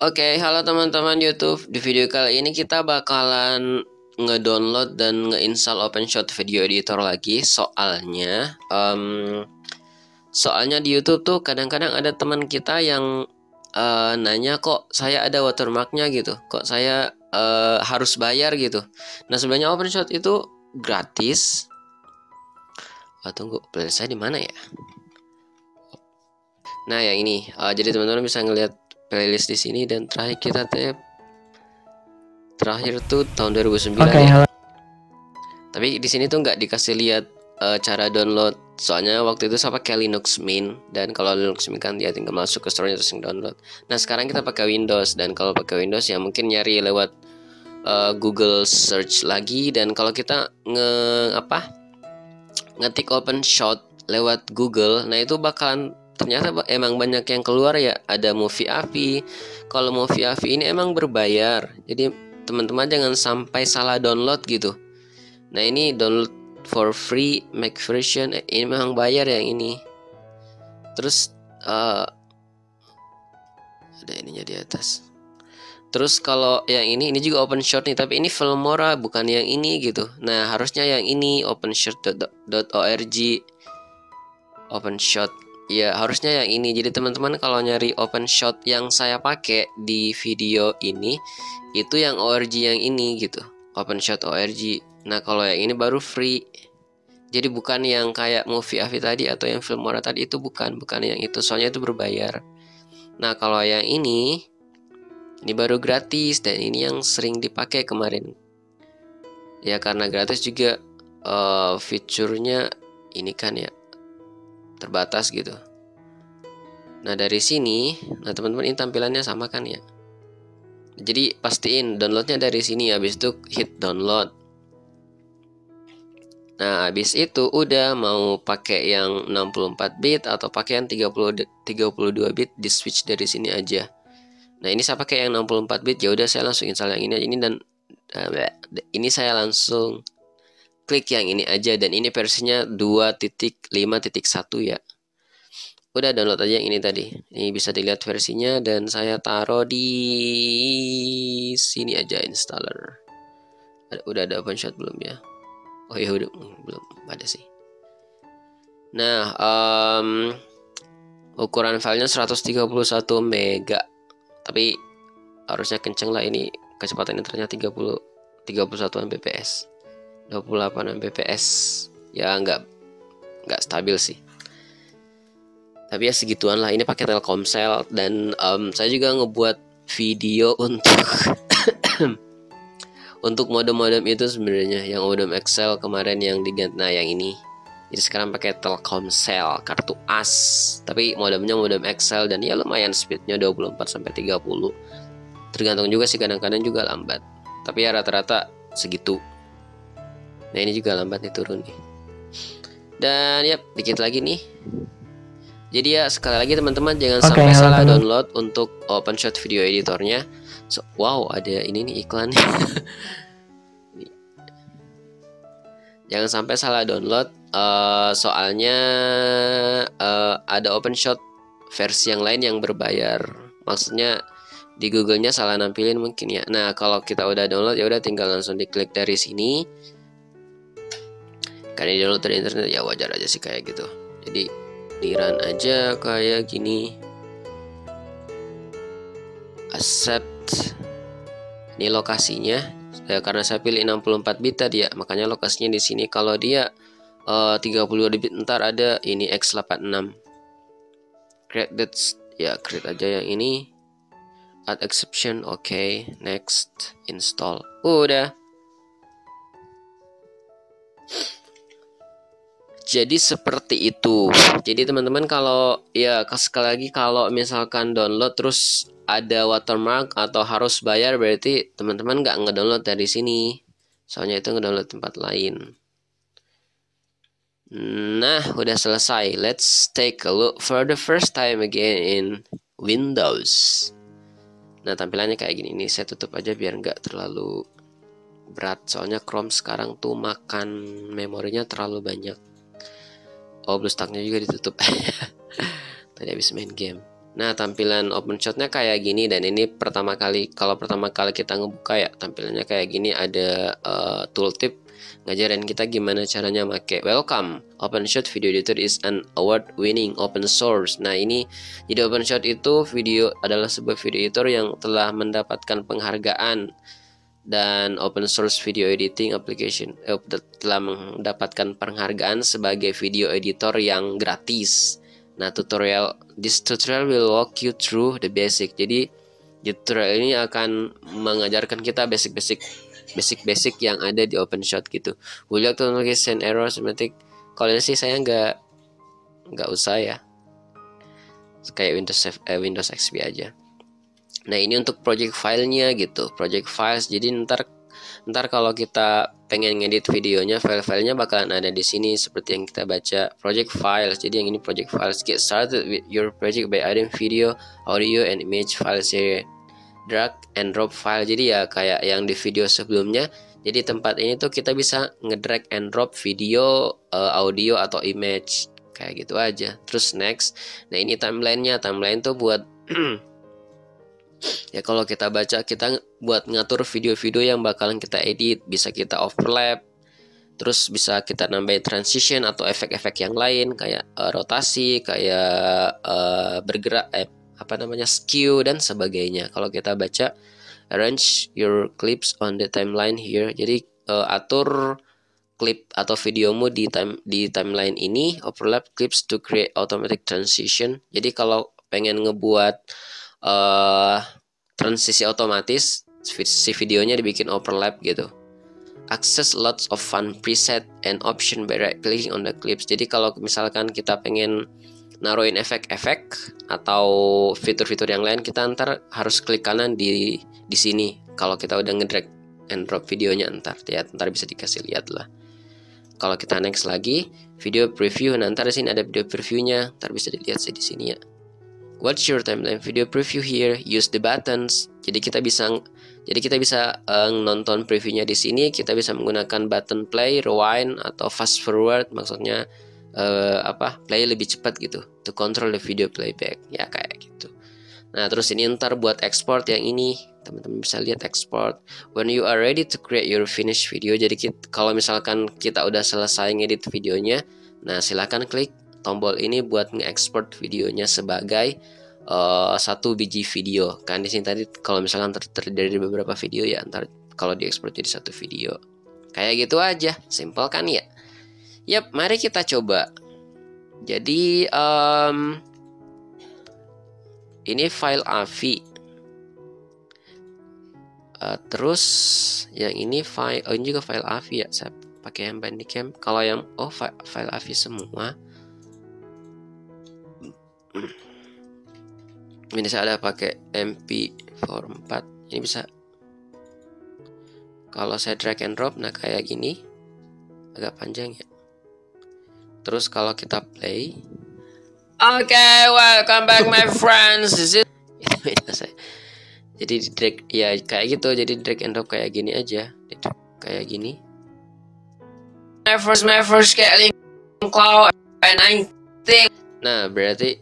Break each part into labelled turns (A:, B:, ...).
A: Oke, halo teman-teman YouTube. Di video kali ini kita bakalan ngedownload dan ngeinstall OpenShot Video Editor lagi. Soalnya di YouTube tuh kadang-kadang ada teman kita yang nanya, kok saya ada watermarknya gitu, kok saya harus bayar gitu. Nah, sebenarnya OpenShot itu gratis. Tunggu, playlist saya di mana ya? Nah, yang ini. Jadi teman-teman bisa ngelihat playlist di sini, dan terakhir kita terakhir tuh tahun 2009 ya. Tapi di sini tuh nggak dikasih lihat cara download. Soalnya waktu itu saya pakai Linux Mint, dan kalau Linux Mint kan dia tinggal masuk ke store-nya terus download. Nah, sekarang kita pakai Windows, dan kalau pakai Windows ya mungkin nyari lewat Google search lagi. Dan kalau kita ngetik OpenShot lewat Google, nah itu bakalan ternyata emang banyak yang keluar ya. Ada Movie AVI. Kalau Movie AVI ini emang berbayar, jadi teman-teman jangan sampai salah download gitu. Nah, ini download for free Mac version, ini memang bayar yang ini. Terus ada ininya di atas. Terus kalau yang ini juga OpenShot nih, tapi ini Filmora bukan yang ini gitu. Nah, harusnya yang ini openshot.org. OpenShot ya, harusnya yang ini. Jadi teman-teman kalau nyari OpenShot yang saya pakai di video ini, itu yang org yang ini gitu, OpenShot.org. Nah, kalau yang ini baru free. Jadi bukan yang kayak Movie AVI tadi atau yang Filmora tadi, itu bukan yang itu, soalnya itu berbayar. Nah, kalau yang ini baru gratis, dan ini yang sering dipakai kemarin. Ya karena gratis juga fiturnya ini kan ya terbatas gitu. Nah, dari sini, nah teman-teman, ini tampilannya sama kan ya. Jadi pastiin downloadnya dari sini, habis itu hit download. Nah, habis itu udah mau pakai yang 64 bit atau pakai yang 32 bit, di switch dari sini aja. Nah, ini saya pakai yang 64 bit, ya udah saya langsung install yang ini dan ini saya langsung klik yang ini aja, dan ini versinya 2.5.1 ya. Udah download aja yang ini tadi. Ini bisa dilihat versinya, dan saya taruh di sini aja installer. Udah ada OpenShot belum ya? Oh ya udah, belum ada sih. Nah, ukuran filenya 131 mega. Tapi harusnya kenceng lah, ini kecepatannya ternyata 31 Mbps, 28 Mbps. Ya nggak stabil sih. Tapi ya segituan lah. Ini pakai Telkomsel, dan saya juga ngebuat video untuk modem-modem itu sebenarnya, yang modem Excel kemarin yang diganti. Nah, yang ini. Jadi sekarang pakai Telkomsel kartu as, tapi modemnya modem Excel, dan ya lumayan speednya 24-30. Tergantung juga sih, kadang-kadang juga lambat. Tapi ya rata-rata segitu. Nah, ini juga lambat nih, turun nih. Dan ya dikit lagi nih. Jadi ya sekali lagi teman-teman, jangan sampai salah download untuk OpenShot Video Editornya. Wow, ada ini nih iklan. Jangan sampai salah download, soalnya ada OpenShot versi yang lain yang berbayar. Maksudnya di Google-nya salah nampilin mungkin ya. Nah, kalau kita udah download, ya udah tinggal langsung diklik dari sini. Karena di download dari internet ya wajar aja sih kayak gitu. Jadi di run aja kayak gini. Accept. Ini lokasinya. Karena saya pilih 64 bit tadi ya, makanya lokasinya di sini. Kalau dia 32 bit, ntar ada ini x86. Create that ya, create aja yang ini. Add exception, oke. Next, install. Udah. Jadi seperti itu. Jadi teman-teman, kalau ya sekali lagi, kalau misalkan download terus ada watermark atau harus bayar, berarti teman-teman nggak ngedownload dari sini. Soalnya itu ngedownload tempat lain. Nah, udah selesai. Let's take a look for the first time again in Windows. Nah, tampilannya kayak gini. Ini saya tutup aja biar nggak terlalu berat. Soalnya Chrome sekarang tuh makan memorinya terlalu banyak. Oh, BlueStack-nya juga ditutup. Tadi habis main game. Nah, tampilan OpenShot-nya kayak gini, dan ini kalau pertama kali kita ngebuka ya, tampilannya kayak gini, ada tooltip ngajarin kita gimana caranya make. Welcome, OpenShot Video Editor is an award-winning open source. Nah, ini jadi OpenShot itu adalah sebuah video editor yang telah mendapatkan penghargaan, dan open source video editing application telah mendapatkan penghargaan sebagai video editor yang gratis. Nah, this tutorial will walk you through the basic. Jadi tutorial ini akan mengajarkan kita basic yang ada di OpenShot gitu. Will you to send error semantic? Kalau ini sih saya nggak usah ya, kayak Windows XP aja. Nah, ini untuk project filenya gitu, project files. Jadi ntar kalau kita pengen ngedit videonya, file-filenya bakalan ada di sini seperti yang kita baca, project files. Jadi yang ini project files. Get started with your project by adding video, audio, and image files here. Drag and drop file. Jadi ya kayak yang di video sebelumnya. Jadi tempat ini tuh kita bisa ngedrag and drop video, audio atau image kayak gitu aja. Terus next. Nah, ini timelinenya. Timeline tuh buat ya kalau kita baca, kita buat ngatur video-video yang bakalan kita edit, bisa kita overlap, terus bisa kita nambahin transition atau efek-efek yang lain kayak rotasi, kayak bergerak, skew dan sebagainya. Kalau kita baca, arrange your clips on the timeline here. Jadi atur klip atau videomu di timeline ini, overlap clips to create automatic transition. Jadi kalau pengen ngebuat transisi otomatis, si videonya dibikin overlap gitu. Access lots of fun preset and option by right clicking on the clips. Jadi kalau misalkan kita pengen naruhin efek-efek atau fitur-fitur yang lain, kita ntar harus klik kanan di sini. Kalau kita udah ngedrag and drop videonya, ntar bisa dikasih lihat lah. Kalau kita next lagi, video preview, ntar di sini ada video previewnya, ntar bisa dilihat di sini ya. Watch your timeline video preview here. Use the buttons. Jadi kita bisa nonton previewnya di sini. Kita bisa menggunakan button play, rewind, atau fast forward. Maksudnya play lebih cepat gitu. To control the video playback. Ya kayak gitu. Nah, terus ini ntar buat export yang ini. Teman-teman bisa lihat export. When you are ready to create your finished video. Jadi kalau misalkan kita udah selesai ngedit videonya, nah silahkan klik tombol ini buat nge-export videonya sebagai satu biji video. Kan di sini tadi kalau misalkan terdiri dari beberapa video ya, ntar kalau diekspor jadi satu video. Kayak gitu aja, simple kan ya? Yap, mari kita coba. Jadi ini file AVI. Terus yang ini ini juga file AVI ya. Saya pakai yang Bandicam. Kalau yang file AVI semua. Ini saya ada pakai MP44. Ini bisa kalau saya drag and drop, nah kayak gini, agak panjang ya. Terus kalau kita play, welcome back my friends. Jadi drag ya kayak gitu. Jadi drag and drop kayak gini aja, kayak gini. My first scaling cloud and I think. Nah berarti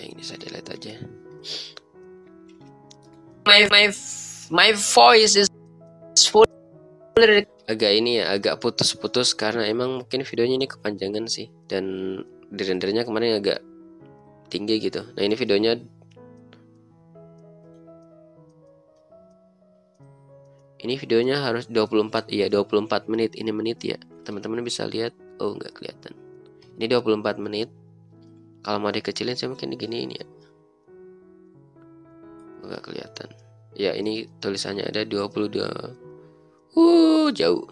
A: ini saya delete aja. My voice is full. Agak putus-putus karena emang mungkin videonya ini kepanjangan sih, dan di rendernya kemarin agak tinggi gitu. Nah, ini videonya harus 24 menit. Ini menit ya. Teman-teman bisa lihat. Oh, nggak kelihatan. Ini 24 menit. Kalau mau dikecilin saya mungkin gini ini ya. Nggak kelihatan. Ya, ini tulisannya ada 22. Jauh.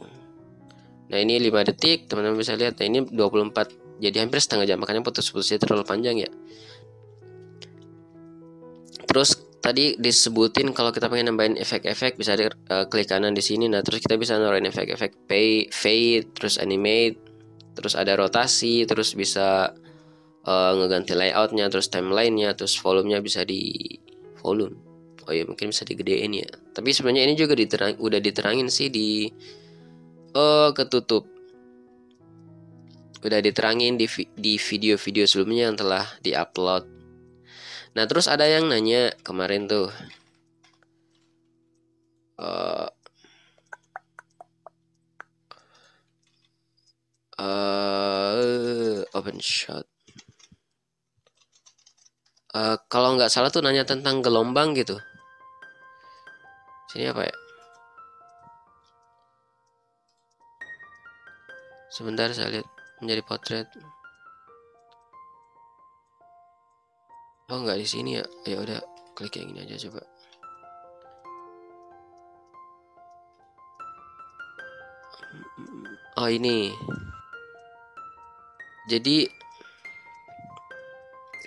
A: Nah, ini 5 detik, teman-teman bisa lihat. Nah, ini 24. Jadi hampir setengah jam, makanya putus-putusnya terlalu panjang ya. Terus tadi disebutin kalau kita pengen nambahin efek-efek bisa klik kanan di sini. Nah, terus kita bisa naruhin efek-efek fade, terus animate, terus ada rotasi, terus bisa ngeganti layoutnya, terus timelinenya, terus volumenya bisa di volume. Oh ya, mungkin bisa digedein ya. Tapi sebenarnya ini juga udah diterangin sih di ketutup. Udah diterangin di video-video sebelumnya yang telah diupload. Nah terus ada yang nanya kemarin tuh, OpenShot. Kalau nggak salah tuh nanya tentang gelombang gitu. Sini apa ya? Sebentar saya lihat menjadi potret. Oh nggak di sini ya? Ya udah klik yang ini aja coba. Oh ini. Jadi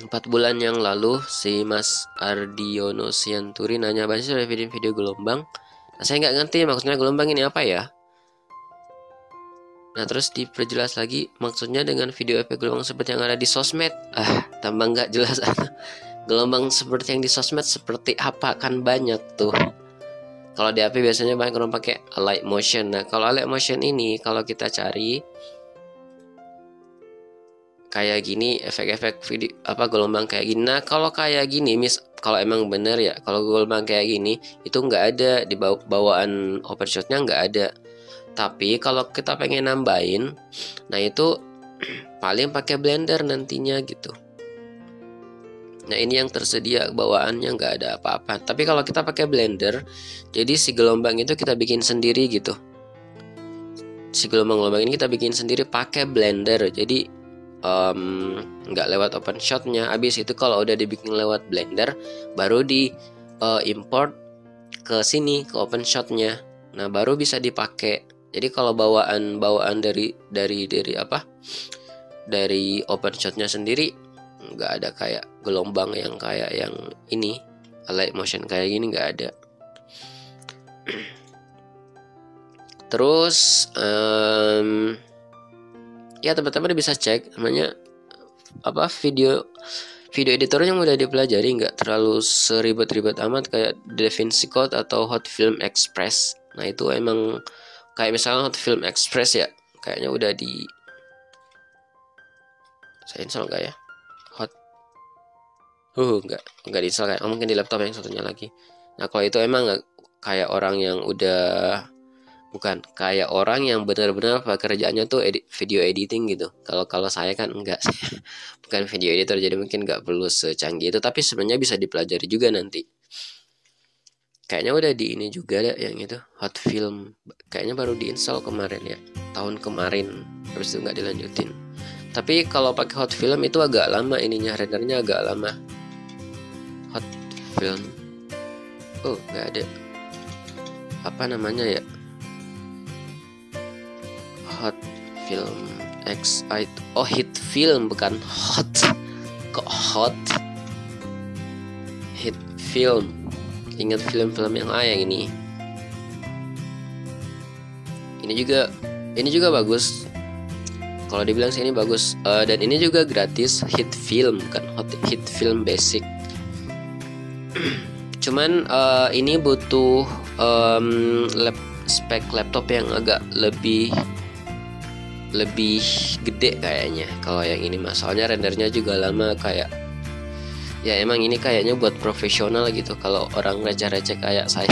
A: 4 bulan yang lalu si Mas Ardiono Sianturi nanya banyak soal video-video gelombang. Nah, saya nggak ngerti maksudnya gelombang ini apa ya. Nah terus diperjelas lagi maksudnya dengan video efek gelombang seperti yang ada di sosmed. Tambah nggak jelas. Gelombang seperti yang di sosmed seperti apa, kan banyak tuh. Kalau di HP biasanya banyak orang pakai light motion. Nah kalau light motion ini kalau kita cari kayak gini, efek-efek video apa gelombang kayak gini. Nah kalau kayak gini kalau emang bener ya, kalau gelombang kayak gini itu nggak ada di bawaan OpenShot-nya, nggak ada. Tapi kalau kita pengen nambahin, nah itu paling pakai Blender nantinya gitu. Nah ini yang tersedia bawaannya nggak ada apa-apa. Tapi kalau kita pakai Blender, jadi si gelombang itu kita bikin sendiri gitu. Si gelombang-gelombang ini kita bikin sendiri pakai Blender. Jadi nggak lewat OpenShot-nya. Habis itu kalau udah dibikin lewat Blender, baru di import ke sini ke OpenShot-nya. Nah baru bisa dipakai. Jadi kalau bawaan dari OpenShot-nya sendiri nggak ada kayak gelombang yang kayak yang ini, light motion kayak gini nggak ada. Terus ya teman-teman bisa cek namanya apa video editornya yang udah dipelajari, nggak terlalu seribet-ribet amat kayak DaVinci Code atau Hot Film Express. Nah itu emang kayak misalnya Hot Film Express ya, kayaknya udah di saya install nggak ya? Nggak di install kayak, mungkin di laptop yang satunya lagi. Nah kalau itu emang kayak orang yang udah bukan kayak orang yang benar-benar pekerjaannya tuh video editing gitu. Kalau saya kan enggak sih. Bukan video editor, jadi mungkin nggak perlu secanggih itu, tapi sebenarnya bisa dipelajari juga nanti. Kayaknya udah di ini juga deh yang itu Hot Film, kayaknya baru diinstal kemarin ya, tahun kemarin. Habis itu nggak dilanjutin. Tapi kalau pakai Hot Film itu agak lama ininya, rendernya agak lama. Hot Film, oh nggak ada apa namanya ya, Hot Film Hit Film, bukan Hot, kok Hot Hit Film. Ingat film-film yang yang ini juga bagus. Kalau dibilang sih ini bagus, dan ini juga gratis. Hit Film, bukan Hit Film Basic. Cuman ini butuh spek laptop yang agak lebih gede kayaknya kalau yang ini, masalahnya rendernya juga lama. Kayak ya emang ini kayaknya buat profesional gitu. Kalau orang receh-receh kayak saya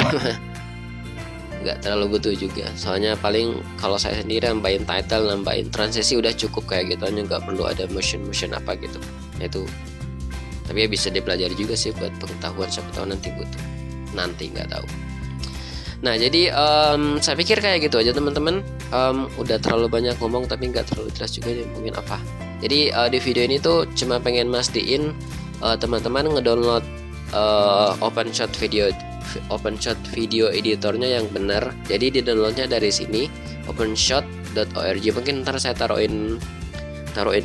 A: nggak terlalu butuh juga, soalnya paling kalau saya sendiri nambahin title, nambahin transisi udah cukup kayak gitu aja, nggak perlu ada motion apa gitu. Itu tapi ya bisa dipelajari juga sih buat pengetahuan, siapa tahu nanti butuh, nanti nggak tahu. Nah jadi saya pikir kayak gitu aja teman-teman. Udah terlalu banyak ngomong tapi nggak terlalu jelas juga deh mungkin apa. Jadi di video ini tuh cuma pengen mastiin teman-teman ngedownload OpenShot video editornya yang benar. Jadi di downloadnya dari sini openshot.org. Mungkin ntar saya taruhin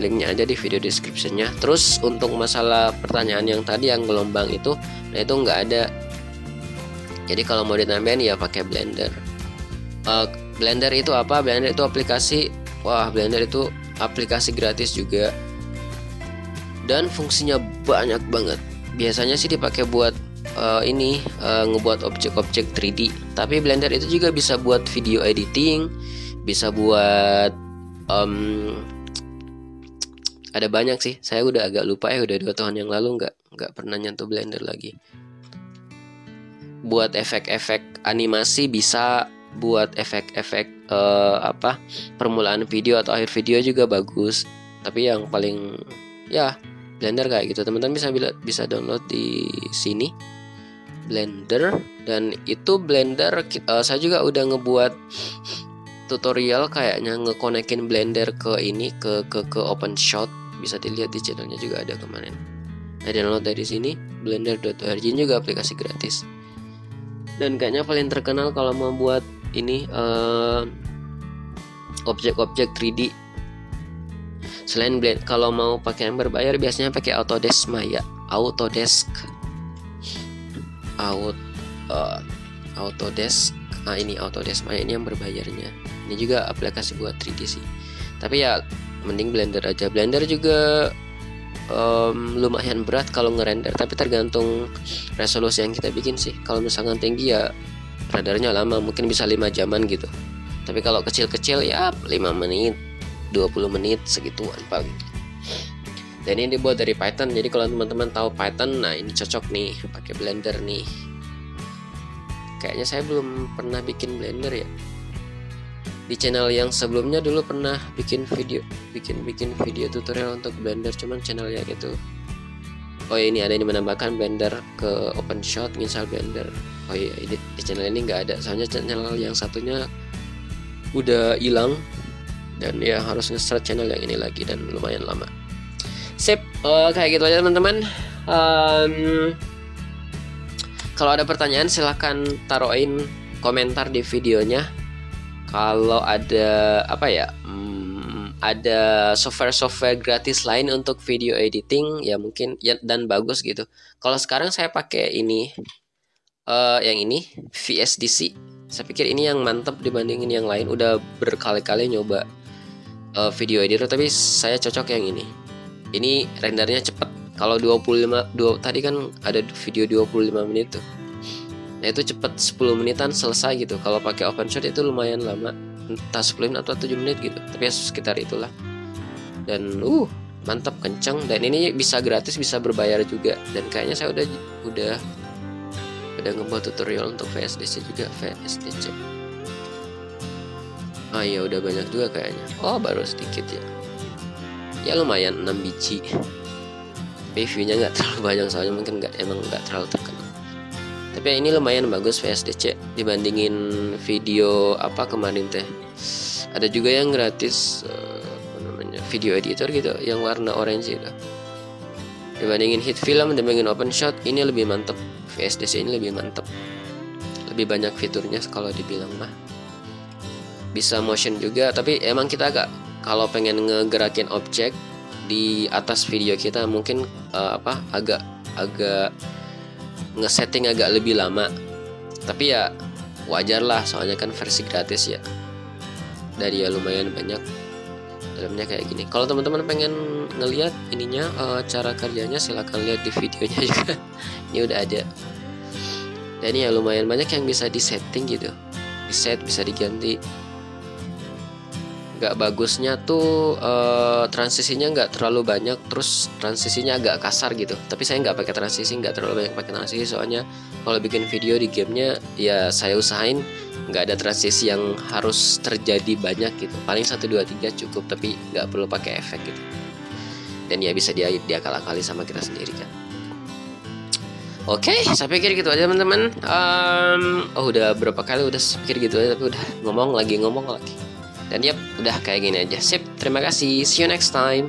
A: linknya aja di video descriptionnya. Terus untuk masalah pertanyaan yang tadi yang gelombang itu, nah itu nggak ada. Jadi kalau mau ditambahin ya pakai Blender. Blender itu apa? Blender itu aplikasi. Wah, Blender itu aplikasi gratis juga. Dan fungsinya banyak banget. Biasanya sih dipakai buat ngebuat objek-objek 3D. Tapi Blender itu juga bisa buat video editing, bisa buat ada banyak sih. Saya udah agak lupa ya, udah 2 tahun yang lalu nggak nggak pernah nyentuh Blender lagi. Buat efek-efek animasi bisa, buat efek-efek permulaan video atau akhir video juga bagus. Tapi yang paling ya Blender kayak gitu. Teman-teman bisa download di sini Blender, dan itu Blender saya juga udah ngebuat tutorial kayaknya ngekonekin Blender ke ini ke OpenShot. Bisa dilihat di channelnya juga ada kemarin. Nah, download dari sini blender.org, juga aplikasi gratis. Dan kayaknya paling terkenal kalau mau buat ini objek-objek 3D. Selain Blender, kalau mau pakai yang berbayar biasanya pakai Autodesk Maya, Autodesk. Ini Autodesk Maya, ini yang berbayarnya. Ini juga aplikasi buat 3D sih. Tapi ya mending Blender aja. Blender juga lumayan berat kalau ngerender, tapi tergantung resolusi yang kita bikin sih. Kalau misalkan tinggi ya rendernya lama, mungkin bisa 5 jaman gitu. Tapi kalau kecil-kecil ya 5 menit, 20 menit segituan paling. Dan ini dibuat dari Python. Jadi kalau teman-teman tahu Python, nah ini cocok nih pakai Blender nih. Kayaknya saya belum pernah bikin Blender ya. Di channel yang sebelumnya dulu pernah bikin video tutorial untuk Blender, cuman channel yang itu. Oh ini ada yang menambahkan Blender ke OpenShot, install Blender. Oh iya, di channel ini nggak ada, soalnya channel yang satunya udah hilang, dan ya harus nge-start channel yang ini lagi, dan lumayan lama. Sip, kayak gitu aja teman-teman. Kalau ada pertanyaan silahkan taruhin komentar di videonya. Kalau ada ada software gratis lain untuk video editing ya mungkin ya, dan bagus gitu. Kalau sekarang saya pakai ini yang ini VSDC. Saya pikir ini yang mantap dibandingin yang lain. Udah berkali-kali nyoba video editor, tapi saya cocok yang ini. Ini rendernya cepet. Kalau tadi kan ada video 25 menit tuh. Nah itu cepet, 10 menitan selesai gitu. Kalau pakai OpenShot itu lumayan lama, entah 10 menit atau 7 menit gitu, tapi ya sekitar itulah. Dan mantap, kenceng. Dan ini bisa gratis, bisa berbayar juga. Dan kayaknya saya udah ngebuat tutorial untuk VSDC juga. VSDC ya udah banyak juga kayaknya. Oh baru sedikit ya. Ya lumayan 6 biji. Tapi view-nya nggak terlalu banyak, soalnya mungkin emang nggak terlalu terkenal. Tapi ini lumayan bagus VSDC dibandingin video kemarin teh. Ada juga yang gratis video editor gitu yang warna orange itu. Dibandingin HitFilm, dibandingin OpenShot, ini lebih mantep. VSDC ini lebih mantep. Lebih banyak fiturnya kalau dibilang mah. Bisa motion juga, tapi emang kita kalau pengen ngegerakin objek di atas video kita mungkin agak ngesetting agak lebih lama, tapi ya wajar lah, soalnya kan versi gratis ya, dan ya lumayan banyak dalamnya kayak gini. Kalau teman-teman pengen ngelihat ininya cara kerjanya, silahkan lihat di videonya juga. Ini udah ada, dan ya lumayan banyak yang bisa disetting gitu, bisa diganti. Gak bagusnya tuh transisinya nggak terlalu banyak, terus transisinya agak kasar gitu. Tapi saya nggak pakai transisi, nggak terlalu banyak pakai transisi, soalnya kalau bikin video di gamenya ya saya usahain nggak ada transisi yang harus terjadi banyak gitu. Paling 1, 2, 3 cukup, tapi nggak perlu pakai efek gitu. Dan ya bisa diakal-akali sama kita sendiri kan. Oke, saya pikir gitu aja teman-teman. Udah berapa kali udah pikir gitu aja, tapi udah ngomong lagi. Dan udah kayak gini aja. Sip, terima kasih. See you next time.